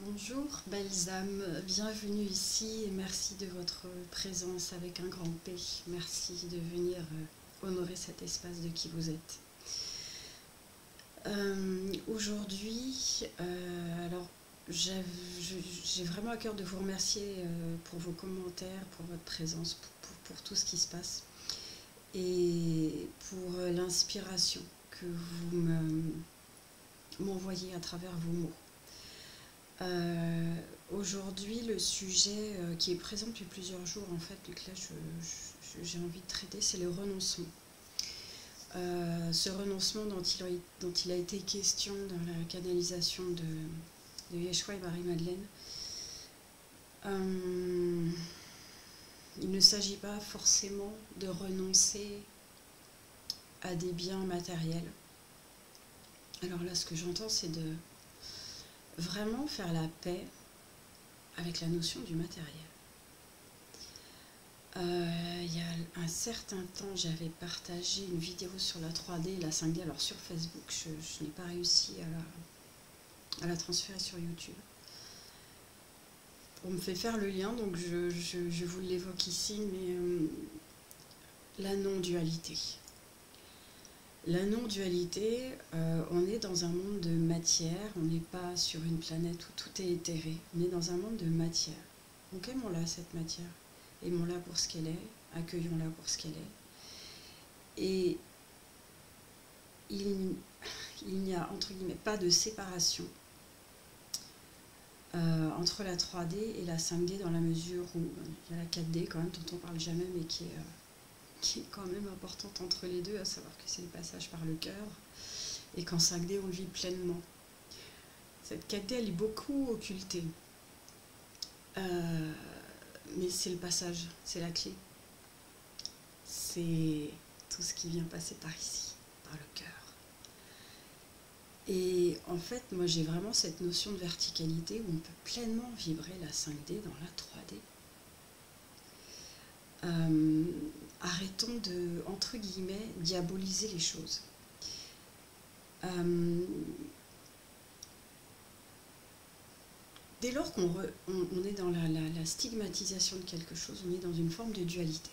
Bonjour, belles âmes, bienvenue ici et merci de votre présence avec un grand P. Merci de venir honorer cet espace de qui vous êtes. Aujourd'hui, alors j'ai vraiment à cœur de vous remercier pour vos commentaires, pour votre présence, pour tout ce qui se passe et pour l'inspiration que vous m'envoyez à travers vos mots. Aujourd'hui, le sujet qui est présent depuis plusieurs jours, en fait, que là j'ai envie de traiter, c'est le renoncement. Ce renoncement dont il a été question dans la canalisation de Yeshua et Marie-Madeleine. Il ne s'agit pas forcément de renoncer à des biens matériels. Alors là, ce que j'entends, c'est de vraiment faire la paix avec la notion du matériel. Il y a un certain temps, j'avais partagé une vidéo sur la 3D et la 5D, alors sur Facebook, je n'ai pas réussi à la transférer sur YouTube. On me fait faire le lien, donc je vous l'évoque ici, mais la non-dualité. La non-dualité, on est dans un monde de matière, on n'est pas sur une planète où tout est éthéré, on est dans un monde de matière. Donc aimons-la cette matière, aimons-la pour ce qu'elle est, accueillons-la pour ce qu'elle est. Et il n'y a entre guillemets pas de séparation entre la 3D et la 5D dans la mesure où il y a la 4D quand même dont on ne parle jamais mais qui est quand même importante entre les deux, à savoir que c'est le passage par le cœur, et qu'en 5D on le vit pleinement. Cette 4D elle est beaucoup occultée, mais c'est le passage, c'est la clé, c'est tout ce qui vient passer par ici, par le cœur. Et en fait, moi j'ai vraiment cette notion de verticalité où on peut pleinement vibrer la 5D dans la 3D. Arrêtons de, entre guillemets, diaboliser les choses. Dès lors qu'on est dans la stigmatisation de quelque chose, on est dans une forme de dualité.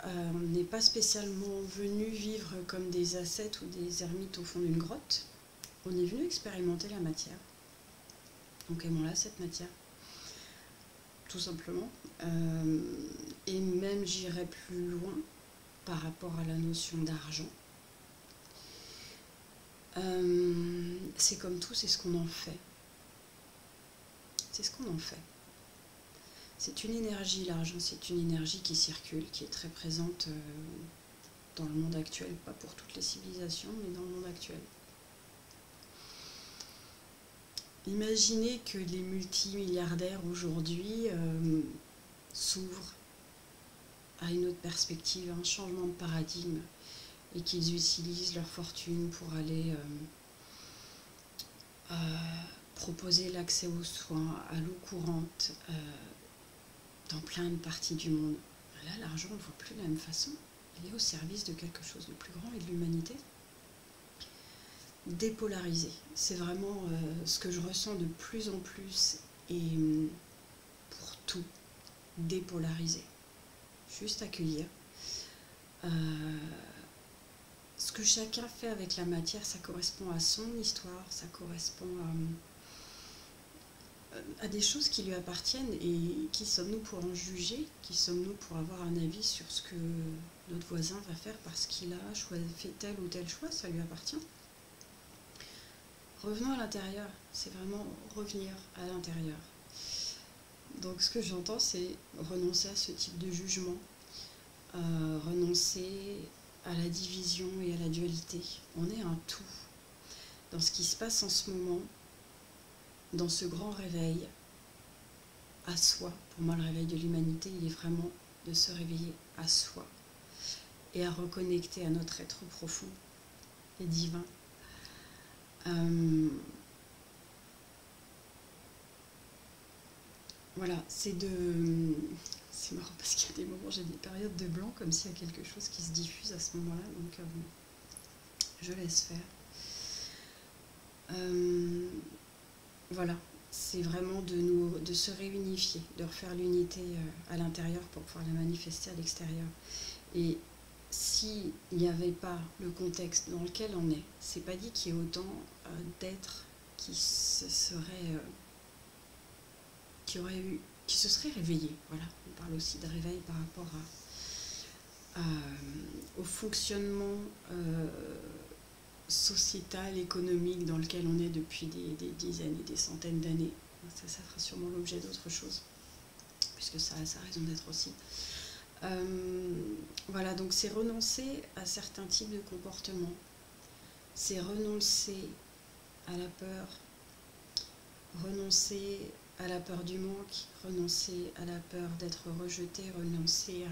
On n'est pas spécialement venu vivre comme des ascètes ou des ermites au fond d'une grotte. On est venu expérimenter la matière. Donc aimons-la, cette matière. Tout simplement. Et même j'irai plus loin par rapport à la notion d'argent. C'est comme tout, c'est ce qu'on en fait. C'est ce qu'on en fait. C'est une énergie, l'argent, c'est une énergie qui circule, qui est très présente dans le monde actuel, pas pour toutes les civilisations, mais dans le monde actuel. Imaginez que les multimilliardaires aujourd'hui s'ouvrent à une autre perspective, à un changement de paradigme, et qu'ils utilisent leur fortune pour aller proposer l'accès aux soins, à l'eau courante, dans plein de parties du monde. Là, l'argent, on ne le voit plus de la même façon. Il est au service de quelque chose de plus grand et de l'humanité. Dépolariser, c'est vraiment ce que je ressens de plus en plus, et pour tout, dépolariser. Juste accueillir. Ce que chacun fait avec la matière, ça correspond à son histoire, ça correspond à des choses qui lui appartiennent, et qui sommes-nous pour en juger, qui sommes-nous pour avoir un avis sur ce que notre voisin va faire parce qu'il a fait tel ou tel choix, ça lui appartient. Revenons à l'intérieur, c'est vraiment revenir à l'intérieur. Donc ce que j'entends, c'est renoncer à ce type de jugement, renoncer à la division et à la dualité. On est un tout. Dans ce qui se passe en ce moment, dans ce grand réveil à soi, pour moi le réveil de l'humanité, il est vraiment de se réveiller à soi et à reconnecter à notre être profond et divin. Voilà, c'est marrant parce qu'il y a des moments, j'ai des périodes de blanc, comme s'il y a quelque chose qui se diffuse à ce moment-là, donc je laisse faire. voilà, c'est vraiment de se réunifier, de refaire l'unité à l'intérieur pour pouvoir la manifester à l'extérieur. Et s'il n'y avait pas le contexte dans lequel on est, c'est pas dit qu'il y ait autant d'êtres qui se seraient qui se seraient réveillés. Voilà, on parle aussi de réveil par rapport au fonctionnement sociétal, économique dans lequel on est depuis des dizaines et des centaines d'années. Ça fera sûrement l'objet d'autre chose, puisque ça a sa raison d'être aussi. Voilà, donc c'est renoncer à certains types de comportements, c'est renoncer à la peur, renoncer à la peur du manque, renoncer à la peur d'être rejeté, renoncer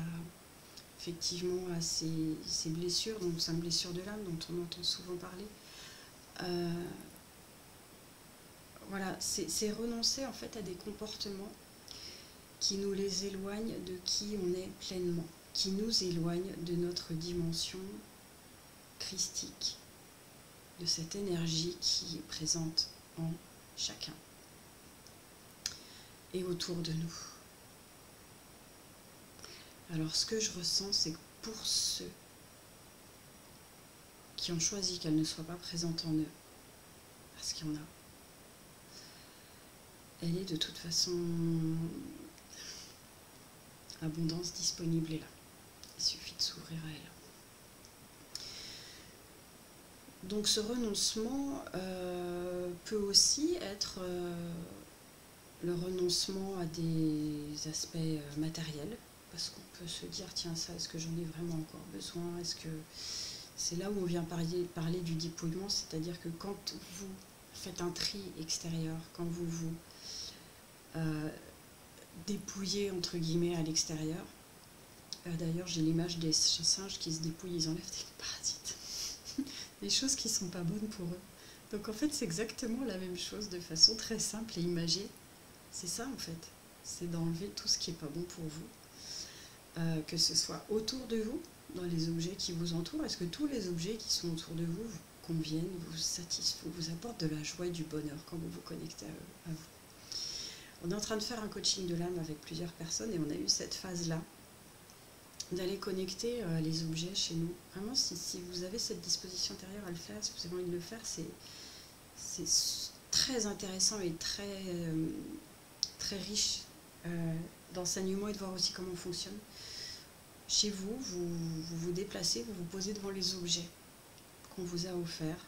effectivement à ces blessures, donc 5 blessures de l'âme dont on entend souvent parler. Voilà, c'est renoncer en fait à des comportements qui nous les éloignent de qui on est pleinement, qui nous éloignent de notre dimension christique, de cette énergie qui est présente en chacun et autour de nous. Alors ce que je ressens, c'est que pour ceux qui ont choisi qu'elle ne soit pas présente en eux, parce qu'il y en a, elle est de toute façon abondance disponible est là. Il suffit de s'ouvrir à elle. Donc ce renoncement peut aussi être le renoncement à des aspects matériels, parce qu'on peut se dire, tiens, ça, est-ce que j'en ai vraiment encore besoin? Est-ce que c'est là où on vient parler du dépouillement, c'est-à-dire que quand vous faites un tri extérieur, quand vous vous dépouillez, entre guillemets, à l'extérieur, d'ailleurs, j'ai l'image des singes qui se dépouillent, ils enlèvent des parasites, des choses qui ne sont pas bonnes pour eux. Donc en fait, c'est exactement la même chose de façon très simple et imagée. C'est ça en fait, c'est d'enlever tout ce qui n'est pas bon pour vous, que ce soit autour de vous, dans les objets qui vous entourent. Est-ce que tous les objets qui sont autour de vous vous conviennent, vous satisfont, vous apportent de la joie et du bonheur quand vous vous connectez à vous? On est en train de faire un coaching de l'âme avec plusieurs personnes et on a eu cette phase-là d'aller connecter les objets chez nous. Vraiment, si vous avez cette disposition intérieure à le faire, si vous avez envie de le faire, c'est très intéressant et très riche d'enseignement et de voir aussi comment on fonctionne. Chez vous, vous déplacez, vous vous posez devant les objets qu'on vous a offerts.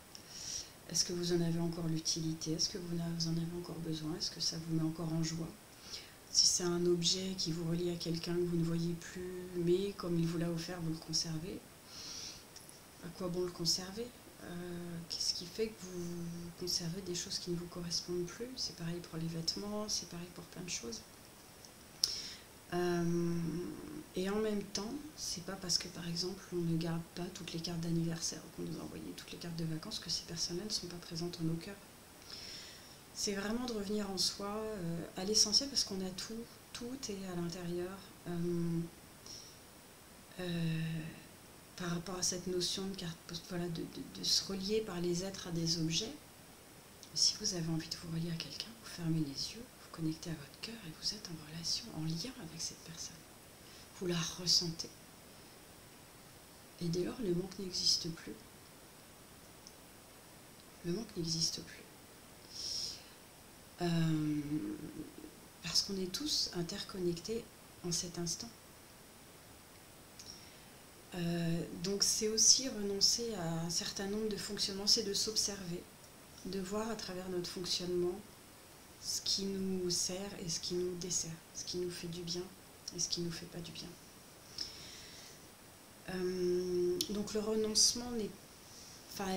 Est-ce que vous en avez encore l'utilité? Est-ce que vous en avez encore besoin? Est-ce que ça vous met encore en joie? Si c'est un objet qui vous relie à quelqu'un que vous ne voyez plus, mais comme il vous l'a offert, vous le conservez, à quoi bon le conserver? Qu'est-ce qui fait que vous conservez des choses qui ne vous correspondent plus? C'est pareil pour les vêtements, c'est pareil pour plein de choses. Et en même temps, c'est pas parce que par exemple on ne garde pas toutes les cartes d'anniversaire, qu'on nous a envoyé toutes les cartes de vacances, que ces personnes-là ne sont pas présentes en nos cœurs. C'est vraiment de revenir en soi, à l'essentiel, parce qu'on a tout est à l'intérieur. Par rapport à cette notion de carte, voilà, de se relier par les êtres à des objets. Si vous avez envie de vous relier à quelqu'un, vous fermez les yeux, vous connectez à votre cœur et vous êtes en relation, en lien avec cette personne. Vous la ressentez. Et dès lors, le manque n'existe plus. Le manque n'existe plus. Parce qu'on est tous interconnectés en cet instant. Donc c'est aussi renoncer à un certain nombre de fonctionnements, c'est de s'observer, de voir à travers notre fonctionnement ce qui nous sert et ce qui nous dessert, ce qui nous fait du bien et ce qui ne nous fait pas du bien. Donc le renoncement n'est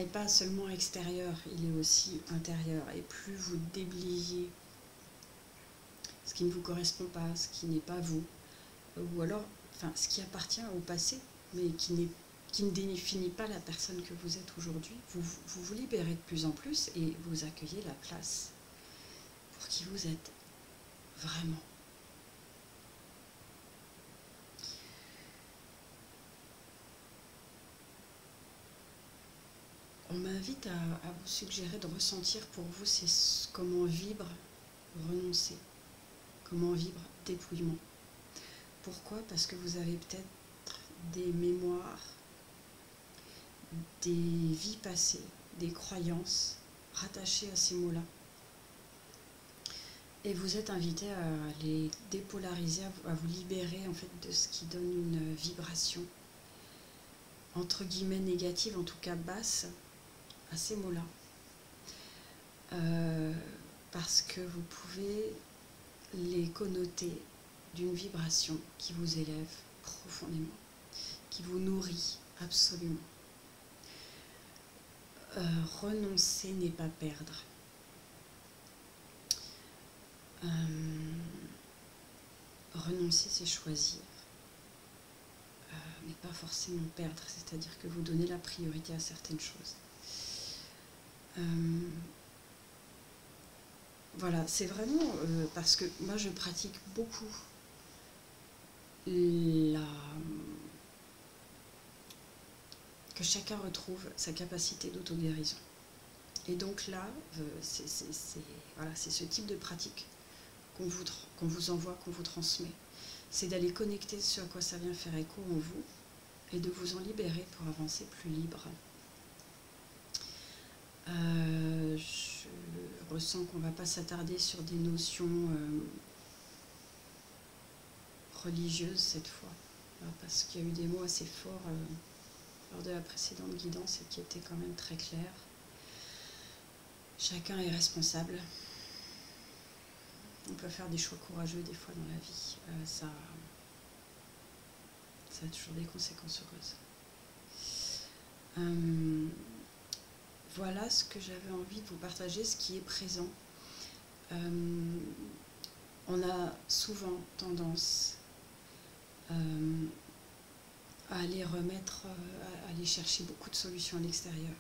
pas seulement extérieur, il est aussi intérieur. Et plus vous déblayez ce qui ne vous correspond pas, ce qui n'est pas vous, ou alors ce qui appartient au passé, mais qui ne définit pas la personne que vous êtes aujourd'hui, vous vous libérez de plus en plus et vous accueillez la place pour qui vous êtes vraiment. on m'invite à vous suggérer de ressentir pour vous c'est comment vibre renoncer, comment vibre dépouillement. Pourquoi? Parce que vous avez peut-être des mémoires, des vies passées, des croyances rattachées à ces mots-là. Et vous êtes invité à les dépolariser, à vous libérer en fait de ce qui donne une vibration entre guillemets négative, en tout cas basse, à ces mots-là. Parce que vous pouvez les connoter d'une vibration qui vous élève profondément, qui vous nourrit absolument. Renoncer n'est pas perdre. Renoncer, c'est choisir, mais pas forcément perdre, c'est-à-dire que vous donnez la priorité à certaines choses. Voilà, c'est vraiment parce que moi je pratique beaucoup que chacun retrouve sa capacité d'auto-guérison. Et donc là, c'est ce type de pratique qu'on vous envoie, qu'on vous transmet. C'est d'aller connecter ce à quoi ça vient faire écho en vous et de vous en libérer pour avancer plus libre. Je ressens qu'on ne va pas s'attarder sur des notions religieuses cette fois, parce qu'il y a eu des mots assez forts lors de la précédente guidance et qui étaient quand même très clairs. Chacun est responsable. On peut faire des choix courageux des fois dans la vie. Ça a toujours des conséquences heureuses. Voilà ce que j'avais envie de vous partager, ce qui est présent. On a souvent tendance à aller remettre, à aller chercher beaucoup de solutions à l'extérieur.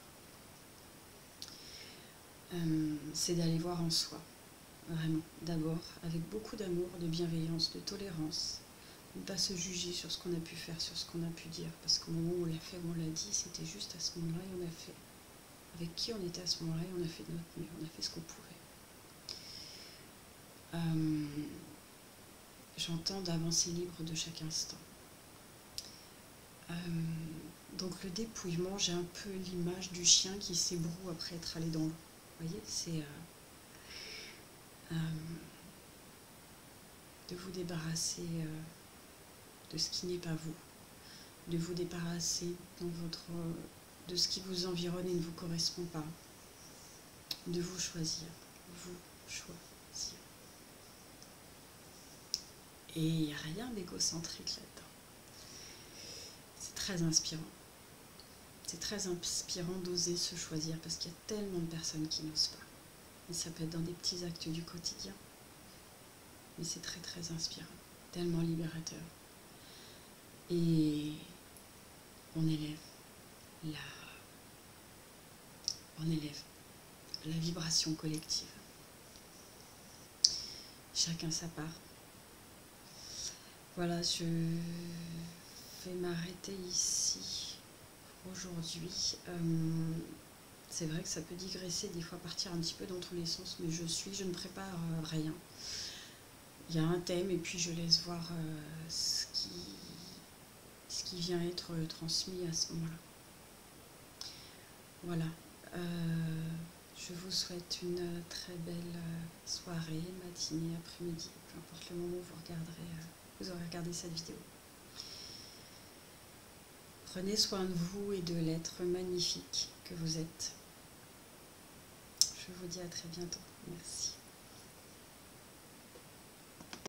C'est d'aller voir en soi, vraiment, d'abord, avec beaucoup d'amour, de bienveillance, de tolérance, ne pas se juger sur ce qu'on a pu faire, sur ce qu'on a pu dire, parce qu'au moment où on l'a fait, où on l'a dit, c'était juste à ce moment-là et on a fait. Avec qui on était à ce moment-là et on a fait de notre mieux, on a fait ce qu'on pouvait. J'entends d'avancer libre de chaque instant. Donc le dépouillement, j'ai un peu l'image du chien qui s'ébroue après être allé dans l'eau. Vous voyez, c'est de vous débarrasser de ce qui n'est pas vous, de vous débarrasser de ce qui vous environne et ne vous correspond pas, de vous choisir, Et il n'y a rien d'égocentrique là-dedans. C'est très inspirant. C'est très inspirant d'oser se choisir parce qu'il y a tellement de personnes qui n'osent pas. Et ça peut être dans des petits actes du quotidien. Mais c'est très très inspirant, tellement libérateur. Et on élève la vibration collective. Chacun sa part. Voilà, je vais m'arrêter ici aujourd'hui. C'est vrai que ça peut digresser, des fois partir un petit peu dans tous les sens, mais je ne prépare rien. Il y a un thème et puis je laisse voir ce qui vient être transmis à ce moment-là. Voilà. Je vous souhaite une très belle soirée, matinée, après-midi, peu importe le moment où vous aurez regardé cette vidéo. Prenez soin de vous et de l'être magnifique que vous êtes. Je vous dis à très bientôt. Merci.